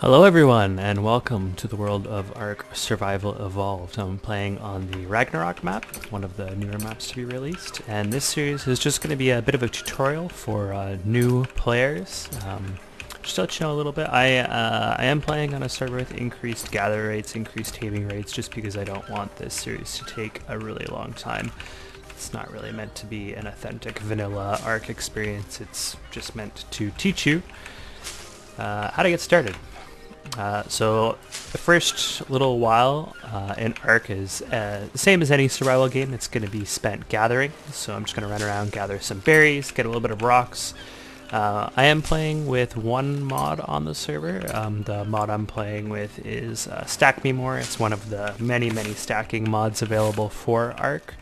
Hello everyone, and welcome to the world of ARK Survival Evolved. I'm playing on the Ragnarok map, one of the newer maps to be released, and this series is just going to be a bit of a tutorial for new players. Just to let you know a little bit, I am playing on a server with increased gather rates, increased taming rates, just because I don't want this series to take a really long time. It's not really meant to be an authentic vanilla ARK experience, it's just meant to teach you how to get started. So the first little while in ARK is the same as any survival game. It's going to be spent gathering, so I'm just going to run around, gather some berries, get a little bit of rocks. I am playing with one mod on the server. The mod I'm playing with is Stack Me More. It's one of the many stacking mods available for ARK.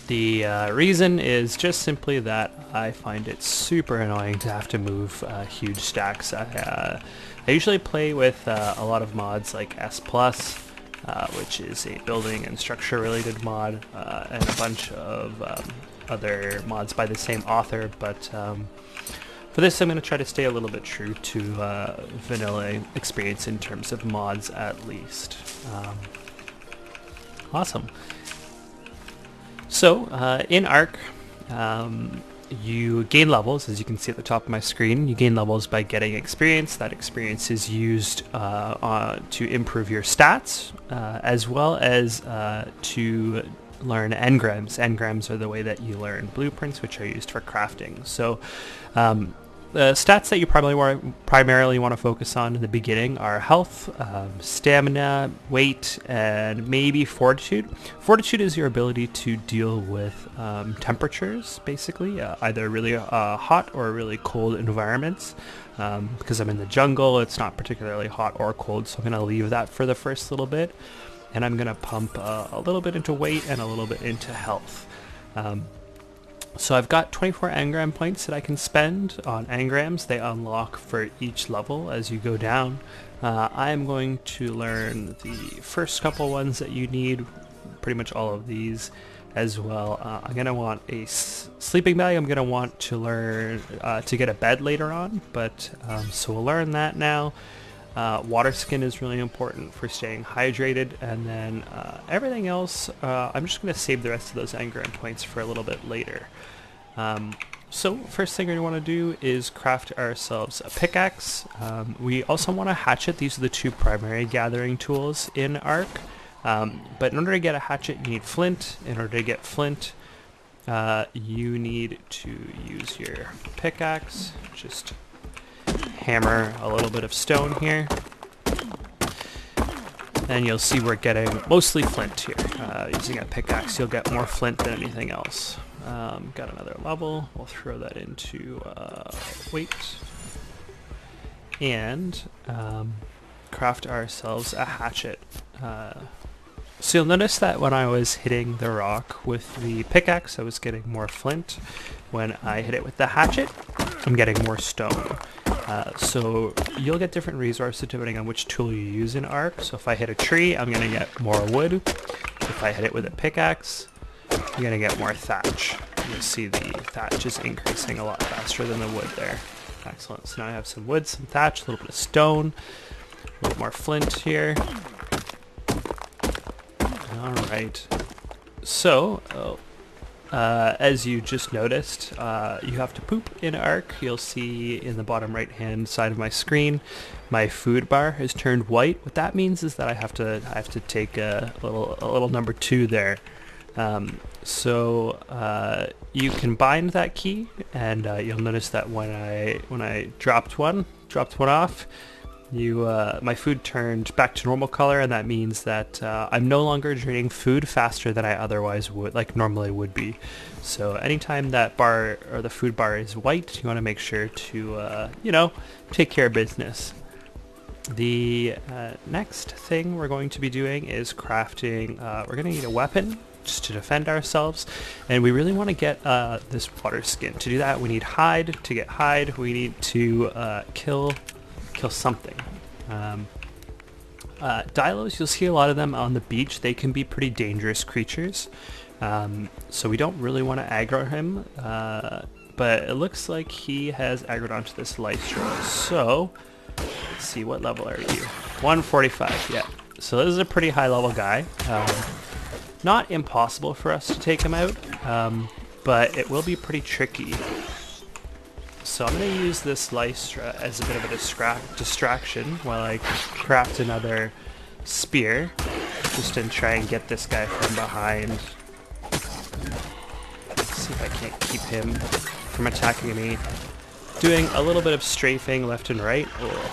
The reason is just simply that I find it super annoying to have to move huge stacks. I usually play with a lot of mods like S+, which is a building and structure related mod, and a bunch of other mods by the same author, but for this I'm going to try to stay a little bit true to vanilla experience in terms of mods at least. Awesome. So, in ARK, you gain levels, as you can see at the top of my screen. You gain levels by getting experience. That experience is used to improve your stats, as well as to learn engrams. Engrams are the way that you learn blueprints, which are used for crafting. So, the stats that you primarily want to focus on in the beginning are health, stamina, weight, and maybe fortitude. Fortitude is your ability to deal with temperatures, basically, either really hot or really cold environments. Because I'm in the jungle, it's not particularly hot or cold, so I'm going to leave that for the first little bit. And I'm going to pump a little bit into weight and a little bit into health. So I've got 24 engram points that I can spend on engrams. They unlock for each level as you go down. I am going to learn the first couple ones that you need, pretty much all of these as well. I'm going to want a sleeping bag. I'm going to want to learn to get a bed later on, but so we'll learn that now. Water skin is really important for staying hydrated, and then everything else, I'm just going to save the rest of those engram points for a little bit later. So first thing we want to do is craft ourselves a pickaxe. We also want a hatchet. These are the two primary gathering tools in ARK. But in order to get a hatchet, you need flint. In order to get flint, you need to use your pickaxe. Just hammer a little bit of stone here, and you'll see we're getting mostly flint here. Using a pickaxe, you'll get more flint than anything else. Got another level. We'll throw that into weight and craft ourselves a hatchet. So you'll notice that when I was hitting the rock with the pickaxe, I was getting more flint. When I hit it with the hatchet, I'm getting more stone. So you'll get different resources depending on which tool you use in ARK. So if I hit a tree, I'm going to get more wood. If I hit it with a pickaxe, I'm going to get more thatch. You'll see the thatch is increasing a lot faster than the wood there. Excellent. So now I have some wood, some thatch, a little bit of stone, a little more flint here. Alright. So, as you just noticed, you have to poop in ARK. You'll see in the bottom right hand side of my screen, my food bar has turned white. What that means is that I have to take a little number 2 there. So you can bind that key, and you'll notice that when I dropped one off, my food turned back to normal color, and that means that I'm no longer draining food faster than I otherwise would, like normally would be. So anytime that bar or the food bar is white, you want to make sure to take care of business. The next thing we're going to be doing is crafting. We're going to need a weapon just to defend ourselves, and we really want to get this water skin. To do that, we need hide. To get hide, we need to kill something. Dilos, you'll see a lot of them on the beach. They can be pretty dangerous creatures, so we don't really want to aggro him. but it looks like he has aggroed onto this Lystra. So, let's see, what level are you? 145, yeah. So this is a pretty high level guy. Not impossible for us to take him out, but it will be pretty tricky. So I'm going to use this Lystra as a bit of a distraction while I craft another spear, just to try and get this guy from behind. Let's see if I can't keep him from attacking me. Doing a little bit of strafing left and right. Oh.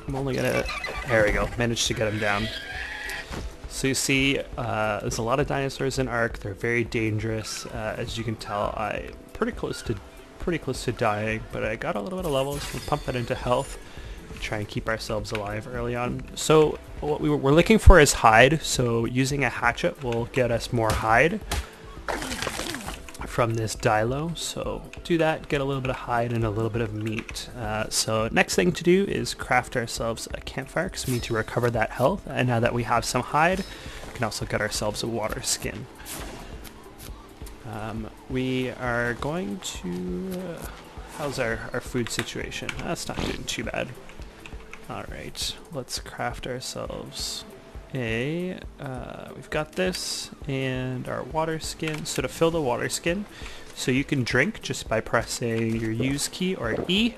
I'm only going to... There we go. Managed to get him down. So you see, there's a lot of dinosaurs in ARK. They're very dangerous. As you can tell, I'm pretty close to dying, but I got a little bit of levels. We'll pump that into health. Try and keep ourselves alive early on. So what we're looking for is hide. So using a hatchet will get us more hide from this Dilo. So do that, get a little bit of hide and a little bit of meat. So next thing to do is craft ourselves a campfire because we need to recover that health. And now that we have some hide, we can also get ourselves a water skin. We are going to... how's our food situation? That's not doing too bad. Alright, let's craft ourselves a... we've got this, and our water skin. So to fill the water skin, so you can drink just by pressing your use key or E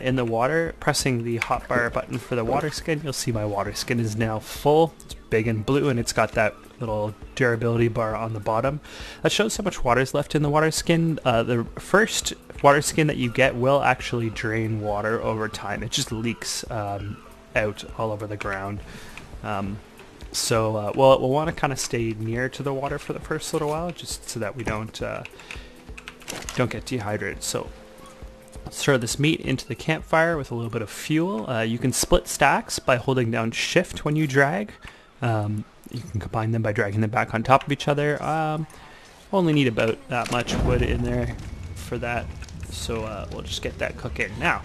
in the water, pressing the hotbar button for the water skin. You'll see my water skin is now full. It's big and blue, and it's got that little durability bar on the bottom. That shows how much water is left in the water skin. The first water skin that you get will actually drain water over time. It just leaks out all over the ground. So we'll want to kind of stay near to the water for the first little while, just so that we don't get dehydrated. So let's throw this meat into the campfire with a little bit of fuel. You can split stacks by holding down shift when you drag. You can combine them by dragging them back on top of each other. Only need about that much wood in there for that. So we'll just get that cooking. Now,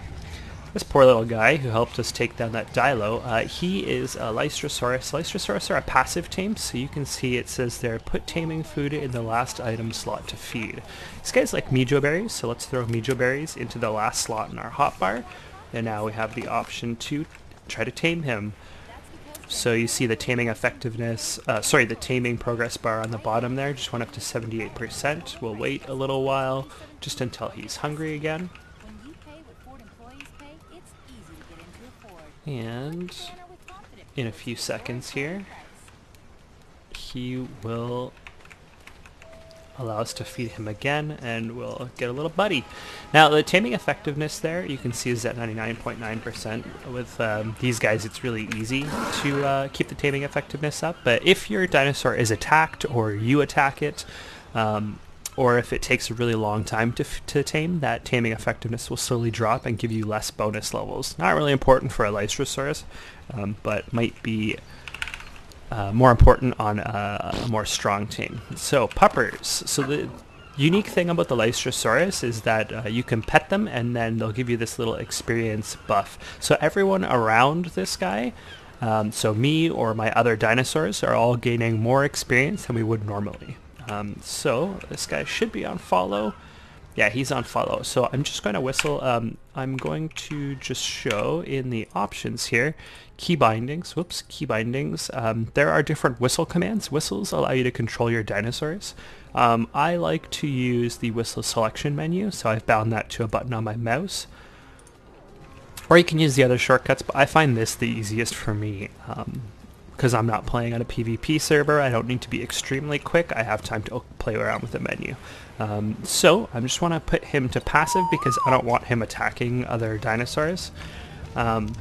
this poor little guy who helped us take down that Dilo, he is a Lystrosaurus. Lystrosaurus are a passive tame, so you can see it says there, put taming food in the last item slot to feed. These guys like Mijo berries, so let's throw Mijo berries into the last slot in our hotbar. And now we have the option to try to tame him. So you see the taming effectiveness, the taming progress bar on the bottom there, just went up to 78%. We'll wait a little while, just until he's hungry again. And in a few seconds here, he will allow us to feed him again, and we'll get a little buddy. Now the taming effectiveness there, you can see, is at 99.9%. With these guys, it's really easy to keep the taming effectiveness up, but if your dinosaur is attacked, or you attack it, or if it takes a really long time to tame, that taming effectiveness will slowly drop and give you less bonus levels. Not really important for a Lystrosaurus, but might be more important on a more strong tame. So puppers. So the unique thing about the Lystrosaurus is that you can pet them, and then they'll give you this little experience buff. So everyone around this guy, so me or my other dinosaurs, are all gaining more experience than we would normally. So this guy should be on follow. Yeah, he's on follow. So I'm just going to whistle. I'm going to just show in the options here, key bindings. Whoops, key bindings. There are different whistle commands. Whistles allow you to control your dinosaurs. I like to use the whistle selection menu, so I've bound that to a button on my mouse. Or you can use the other shortcuts, but I find this the easiest for me. Because I'm not playing on a PvP server, I don't need to be extremely quick. I have time to play around with the menu. So I just want to put him to passive because I don't want him attacking other dinosaurs. And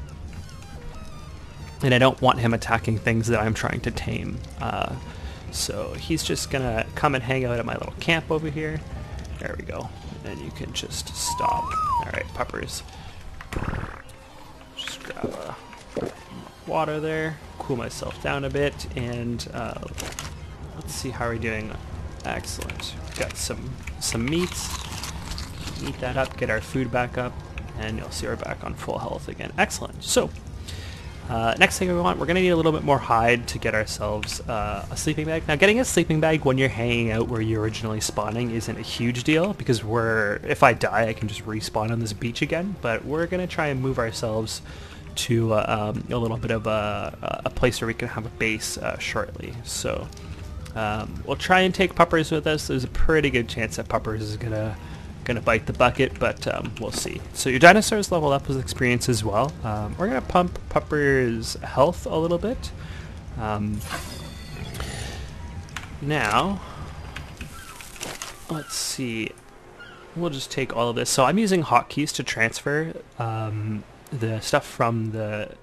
I don't want him attacking things that I'm trying to tame. So he's just going to come and hang out at my little camp over here. There we go. And you can just stop. Alright, puppers. Just grab a water there, cool myself down a bit, and let's see how we're doing. Excellent. We've got some meats. Eat that up, get our food back up, and you'll see we're back on full health again. Excellent. So Next thing we're going to need a little bit more hide to get ourselves a sleeping bag. Now, getting a sleeping bag when you're hanging out where you're originally spawning isn't a huge deal, because if I die, I can just respawn on this beach again. But we're going to try and move ourselves to a little bit of a place where we can have a base shortly. So we'll try and take Puppers with us. There's a pretty good chance that Puppers is gonna bite the bucket, but we'll see. So your dinosaurs level up with experience as well. We're gonna pump Pupper's health a little bit. Now, let's see. We'll just take all of this. So I'm using hotkeys to transfer the stuff from the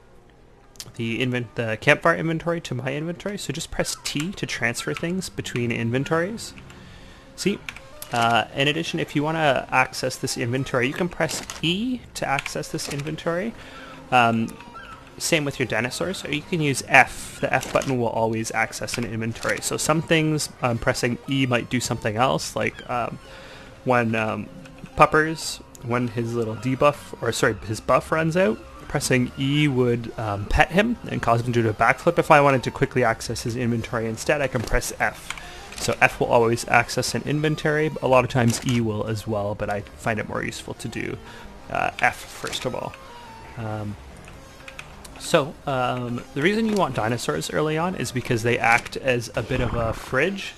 campfire inventory to my inventory. So just press T to transfer things between inventories. See? In addition, if you want to access this inventory, you can press E to access this inventory. Same with your dinosaurs, or you can use F. The F button will always access an inventory. So some things, pressing E might do something else, like when Puppers, when his little debuff, or sorry, his buff runs out, pressing E would pet him and cause him to do a backflip. If I wanted to quickly access his inventory instead, I can press F. So F will always access an inventory. A lot of times E will as well, but I find it more useful to do F first of all. The reason you want dinosaurs early on is because they act as a bit of a fridge.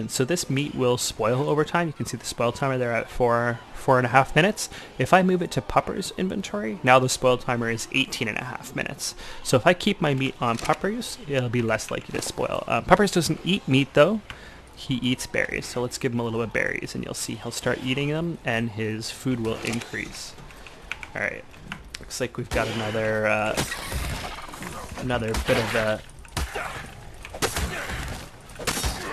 So this meat will spoil over time. You can see the spoil timer there at 4.5 minutes. If I move it to Pupper's inventory, now the spoil timer is 18.5 minutes. So if I keep my meat on Pupper's, it'll be less likely to spoil. Pupper's doesn't eat meat though. He eats berries. So let's give him a little bit of berries and you'll see he'll start eating them and his food will increase. All right, looks like we've got another bit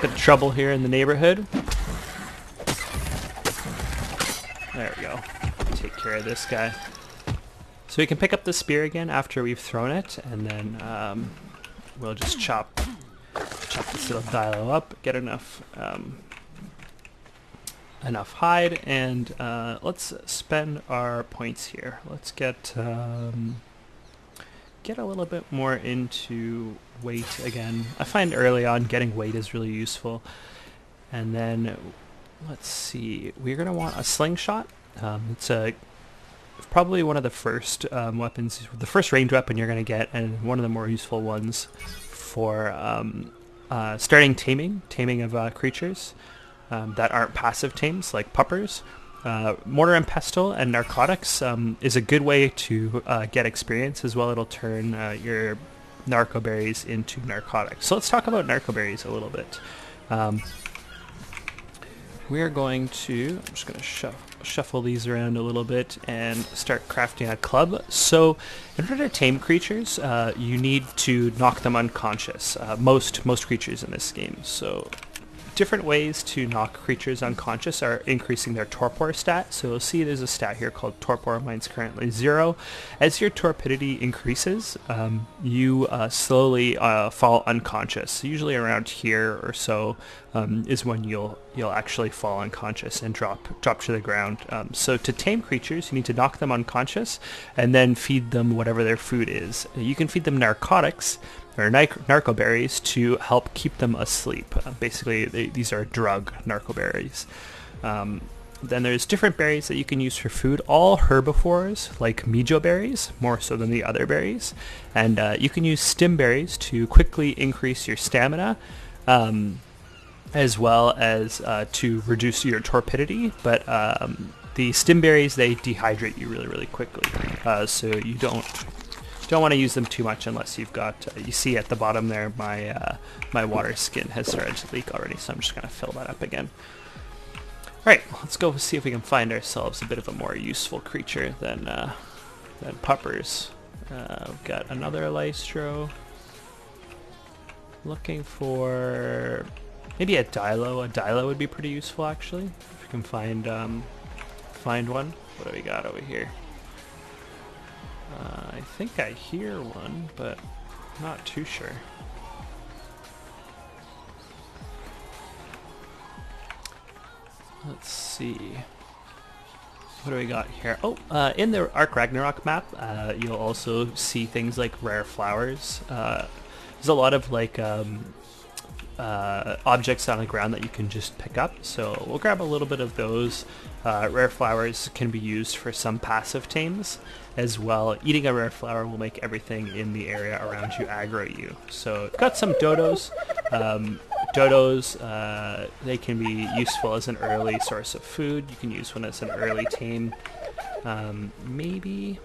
of trouble here in the neighborhood. There we go. Take care of this guy. So we can pick up the spear again after we've thrown it, and then we'll just chop this little dilo up, get enough hide, and let's spend our points here. Let's get a little bit more into weight again. I find early on getting weight is really useful. And then let's see, we're gonna want a slingshot. It's probably one of the first weapons, the first ranged weapon you're gonna get, and one of the more useful ones for starting taming of creatures that aren't passive tames like Puppers. Mortar and pestle and narcotics is a good way to get experience as well. It'll turn your narco berries into narcotics. So let's talk about narco berries a little bit. We're going to, I'm just going to shuffle these around a little bit and start crafting a club. So in order to tame creatures, you need to knock them unconscious. Most creatures in this game. So different ways to knock creatures unconscious are increasing their torpor stat. So you'll see there's a stat here called torpor. Mine's currently 0. As your torpidity increases, you slowly fall unconscious. Usually around here or so is when you'll actually fall unconscious and drop to the ground. So to tame creatures, you need to knock them unconscious and then feed them whatever their food is. You can feed them narcotics or narco berries to help keep them asleep. Basically, these are drug narco berries. Then there's different berries that you can use for food. All herbivores like mijo berries, more so than the other berries. And you can use stim berries to quickly increase your stamina, as well as to reduce your torpidity. But the stim berries, they dehydrate you really, really quickly. So you don't want to use them too much unless you've got, you see at the bottom there, my water skin has started to leak already, so I'm just going to fill that up again. Alright, let's go see if we can find ourselves a bit of a more useful creature than Puppers. We've got another Lystro. Looking for maybe a Dilo. A Dilo would be pretty useful actually, if we can find one. What do we got over here? I think I hear one, but I'm not too sure. Let's see. What do we got here? Oh, in the ARK Ragnarok map, you'll also see things like rare flowers. There's a lot of like objects on the ground that you can just pick up, so we'll grab a little bit of those. Rare flowers can be used for some passive tames as well. Eating a rare flower will make everything in the area around you aggro you. So I've got some dodos. They can be useful as an early source of food. You can use one as an early tame. Maybe...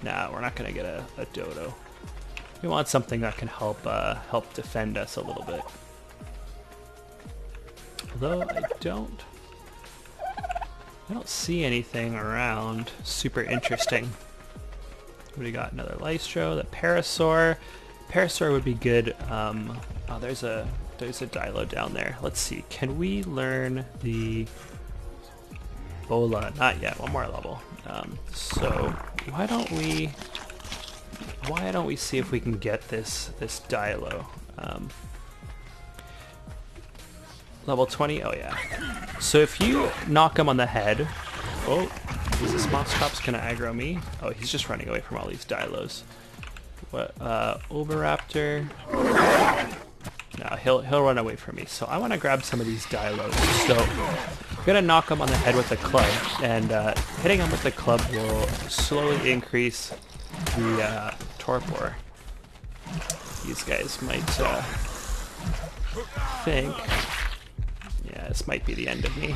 Nah, we're not going to get a dodo. We want something that can help defend us a little bit. Although I don't see anything around super interesting. What do we got? Another Lystro, the Parasaur. Parasaur would be good. Oh, there's a Dilo down there. Let's see. Can we learn the Bola? Not yet. One more level. So why don't we see if we can get this Dilo? Level 20. Oh yeah. So if you knock him on the head, oh, is this Mosscop's gonna aggro me? Oh, he's just running away from all these Dilos. What? Oviraptor. No, he'll run away from me. So I want to grab some of these Dilos. So I'm gonna knock him on the head with the club, and hitting him with the club will slowly increase the torpor. These guys might think, yeah, this might be the end of me.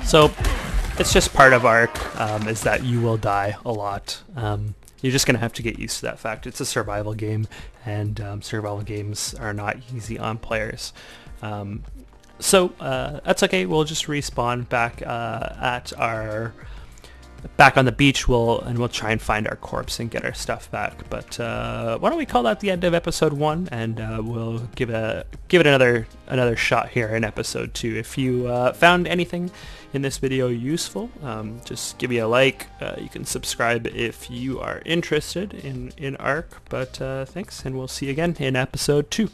So it's just part of ARK, is that you will die a lot. You're just going to have to get used to that fact. It's a survival game, and survival games are not easy on players. So that's okay. We'll just respawn back back on the beach. We'll try and find our corpse and get our stuff back. But why don't we call that the end of episode 1, and we'll give it another shot here in episode 2. If you found anything in this video useful, just give me a like. You can subscribe if you are interested in ARK. But thanks, and we'll see you again in episode 2.